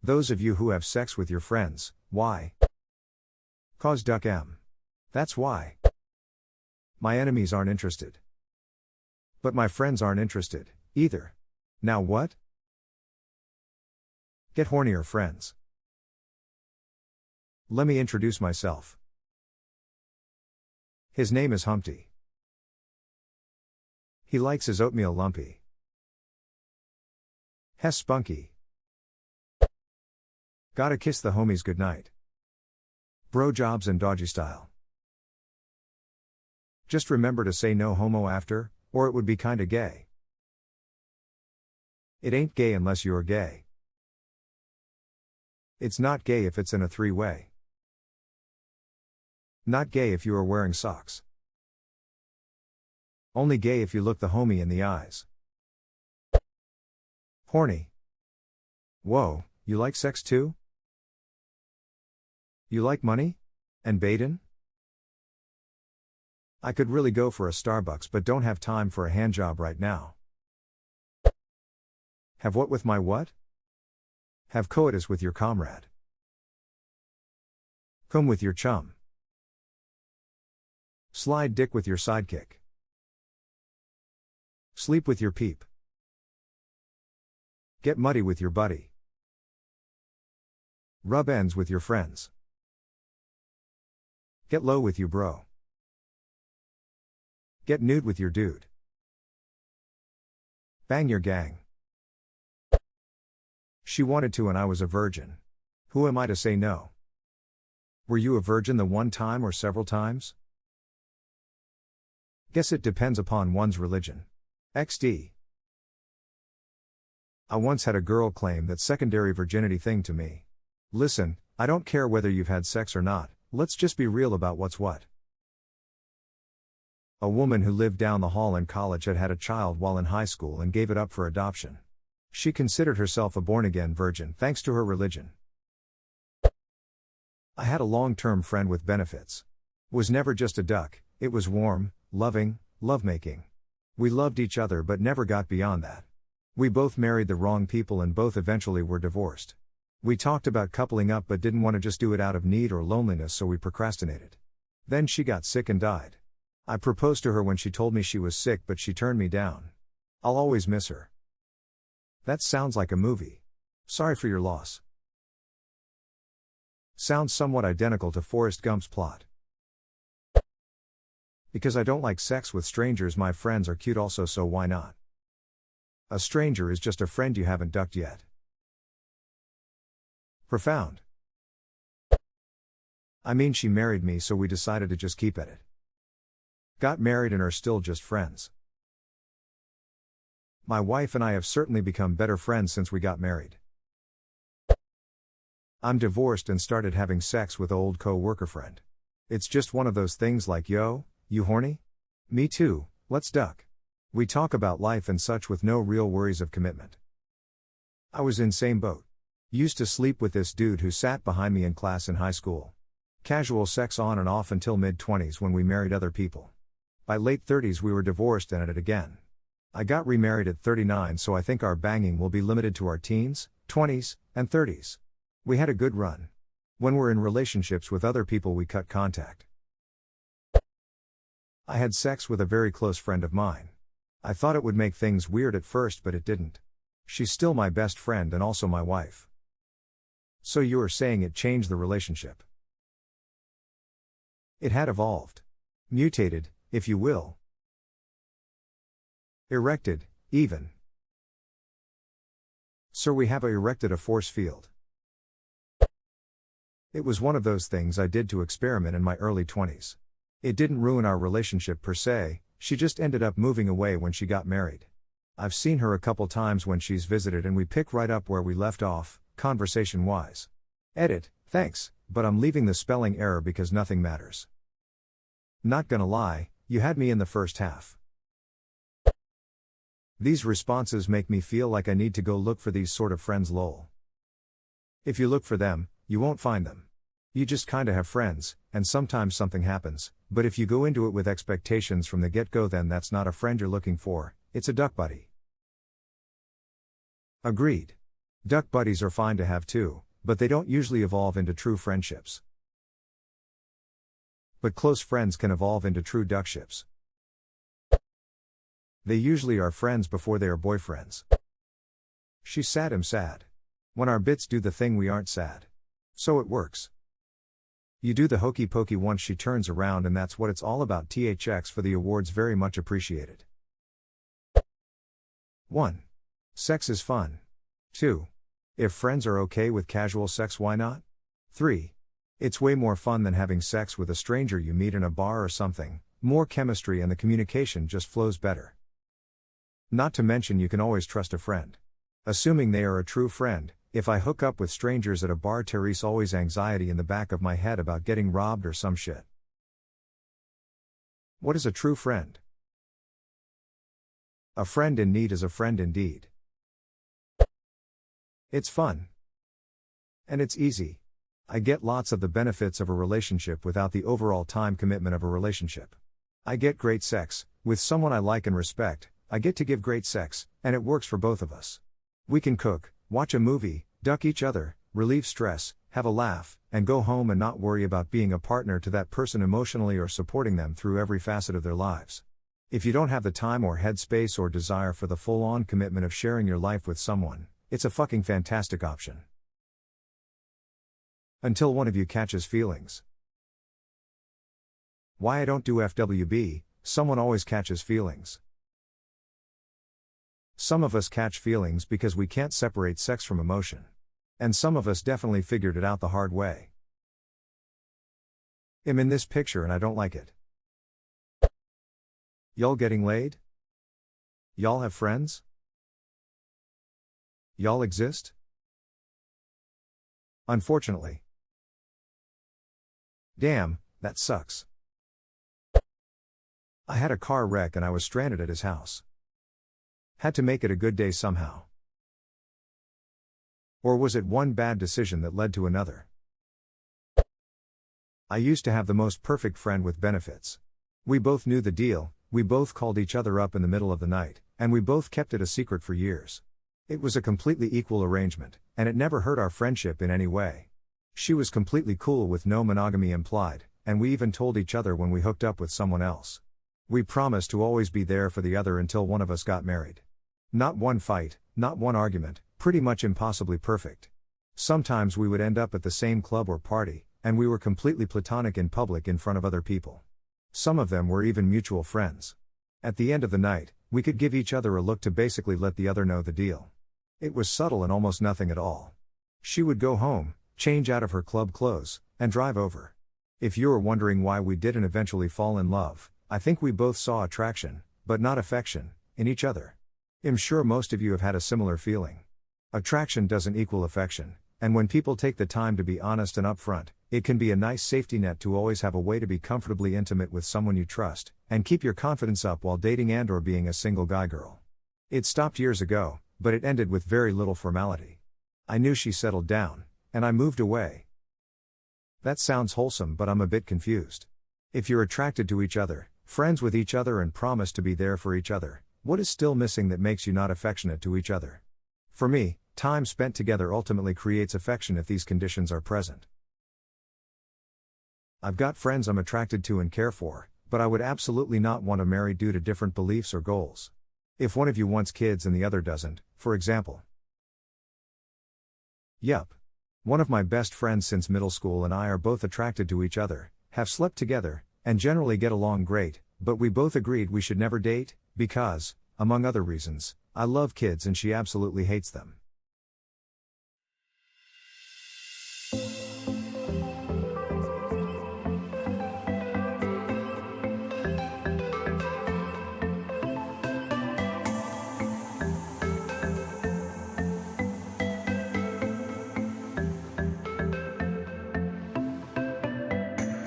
Those of you who have sex with your friends, why? Cause duck M. That's why. My enemies aren't interested. But my friends aren't interested, either. Now what? Get hornier friends. Let me introduce myself. His name is Humpty. He likes his oatmeal lumpy. Hess spunky. Gotta kiss the homies goodnight. Bro jobs and dodgy style. Just remember to say no homo after, or it would be kinda gay. It ain't gay unless you're gay. It's not gay if it's in a three-way. Not gay if you are wearing socks. Only gay if you look the homie in the eyes. Horny. Whoa, you like sex too? You like money? And bacon? I could really go for a Starbucks but don't have time for a handjob right now. Have what with my what? Have coitus with your comrade. Come with your chum. Slide dick with your sidekick. Sleep with your peep. Get muddy with your buddy. Rub ends with your friends. Get low with you bro. Get nude with your dude. Bang your gang. She wanted to and I was a virgin. Who am I to say no? Were you a virgin the one time or several times? Guess it depends upon one's religion. XD. I once had a girl claim that secondary virginity thing to me. Listen, I don't care whether you've had sex or not, let's just be real about what's what. A woman who lived down the hall in college had had a child while in high school and gave it up for adoption. She considered herself a born-again virgin thanks to her religion. I had a long-term friend with benefits. Was never just a duck, it was warm, loving, lovemaking. We loved each other but never got beyond that. We both married the wrong people and both eventually were divorced. We talked about coupling up but didn't want to just do it out of need or loneliness, so we procrastinated. Then she got sick and died. I proposed to her when she told me she was sick but she turned me down. I'll always miss her. That sounds like a movie. Sorry for your loss. Sounds somewhat identical to Forrest Gump's plot. Because I don't like sex with strangers, my friends are cute also, so why not? A stranger is just a friend you haven't ducked yet. Profound. I mean, she married me, so we decided to just keep at it. Got married and are still just friends. My wife and I have certainly become better friends since we got married. I'm divorced and started having sex with old co-worker friend. It's just one of those things like, yo, you horny? Me too, let's duck. We talk about life and such with no real worries of commitment. I was in same boat. Used to sleep with this dude who sat behind me in class in high school. Casual sex on and off until mid-20s when we married other people. By late 30s we were divorced and at it again. I got remarried at 39, so I think our banging will be limited to our teens, 20s, and 30s. We had a good run. When we're in relationships with other people we cut contact. I had sex with a very close friend of mine. I thought it would make things weird at first but it didn't. She's still my best friend and also my wife. So you're saying it changed the relationship? It had evolved. Mutated, if you will. Erected, even. Sir, we have erected a force field. It was one of those things I did to experiment in my early 20s. It didn't ruin our relationship per se, she just ended up moving away when she got married. I've seen her a couple times when she's visited and we pick right up where we left off, conversation-wise. Edit, thanks, but I'm leaving the spelling error because nothing matters. Not gonna lie, you had me in the first half. These responses make me feel like I need to go look for these sort of friends lol. If you look for them, you won't find them. You just kinda have friends, and sometimes something happens, but if you go into it with expectations from the get-go, then that's not a friend you're looking for, it's a duck buddy. Agreed. Duck buddies are fine to have too, but they don't usually evolve into true friendships. But close friends can evolve into true duckships. They usually are friends before they are boyfriends. She's sad, I'm sad. When our bits do the thing, we aren't sad. So it works. You do the hokey pokey once she turns around, and that's what it's all about. THX for the awards, very much appreciated. 1. Sex is fun. 2. If friends are okay with casual sex, why not? 3. It's way more fun than having sex with a stranger you meet in a bar or something, more chemistry and the communication just flows better. Not to mention, you can always trust a friend. Assuming they are a true friend, if I hook up with strangers at a bar, Therese always anxiety in the back of my head about getting robbed or some shit. What is a true friend? A friend in need is a friend indeed. It's fun. And it's easy. I get lots of the benefits of a relationship without the overall time commitment of a relationship. I get great sex, with someone I like and respect. I get to give great sex, and it works for both of us. We can cook, watch a movie, duck each other, relieve stress, have a laugh, and go home and not worry about being a partner to that person emotionally or supporting them through every facet of their lives. If you don't have the time or headspace or desire for the full-on commitment of sharing your life with someone, it's a fucking fantastic option. Until one of you catches feelings. Why I don't do FWB, someone always catches feelings. Some of us catch feelings because we can't separate sex from emotion. And some of us definitely figured it out the hard way. I'm in this picture and I don't like it. Y'all getting laid? Y'all have friends? Y'all exist? Unfortunately. Damn, that sucks. I had a car wreck and I was stranded at his house. Had to make it a good day somehow. Or was it one bad decision that led to another? I used to have the most perfect friend with benefits. We both knew the deal, we both called each other up in the middle of the night, and we both kept it a secret for years. It was a completely equal arrangement, and it never hurt our friendship in any way. She was completely cool with no monogamy implied, and we even told each other when we hooked up with someone else. We promised to always be there for the other until one of us got married. Not one fight, not one argument, pretty much impossibly perfect. Sometimes we would end up at the same club or party, and we were completely platonic in public in front of other people. Some of them were even mutual friends. At the end of the night, we could give each other a look to basically let the other know the deal. It was subtle and almost nothing at all. She would go home, change out of her club clothes, and drive over. If you're wondering why we didn't eventually fall in love, I think we both saw attraction, but not affection, in each other. I'm sure most of you have had a similar feeling. Attraction doesn't equal affection, and when people take the time to be honest and upfront, it can be a nice safety net to always have a way to be comfortably intimate with someone you trust, and keep your confidence up while dating and/or being a single guy-girl. It stopped years ago, but it ended with very little formality. I knew she settled down, and I moved away. That sounds wholesome, but I'm a bit confused. If you're attracted to each other, friends with each other, and promise to be there for each other, what is still missing that makes you not affectionate to each other? For me, time spent together ultimately creates affection if these conditions are present. I've got friends I'm attracted to and care for, but I would absolutely not want to marry due to different beliefs or goals. If one of you wants kids and the other doesn't, for example. Yup. One of my best friends since middle school and I are both attracted to each other, have slept together, and generally get along great, but we both agreed we should never date, because, among other reasons, I love kids and she absolutely hates them.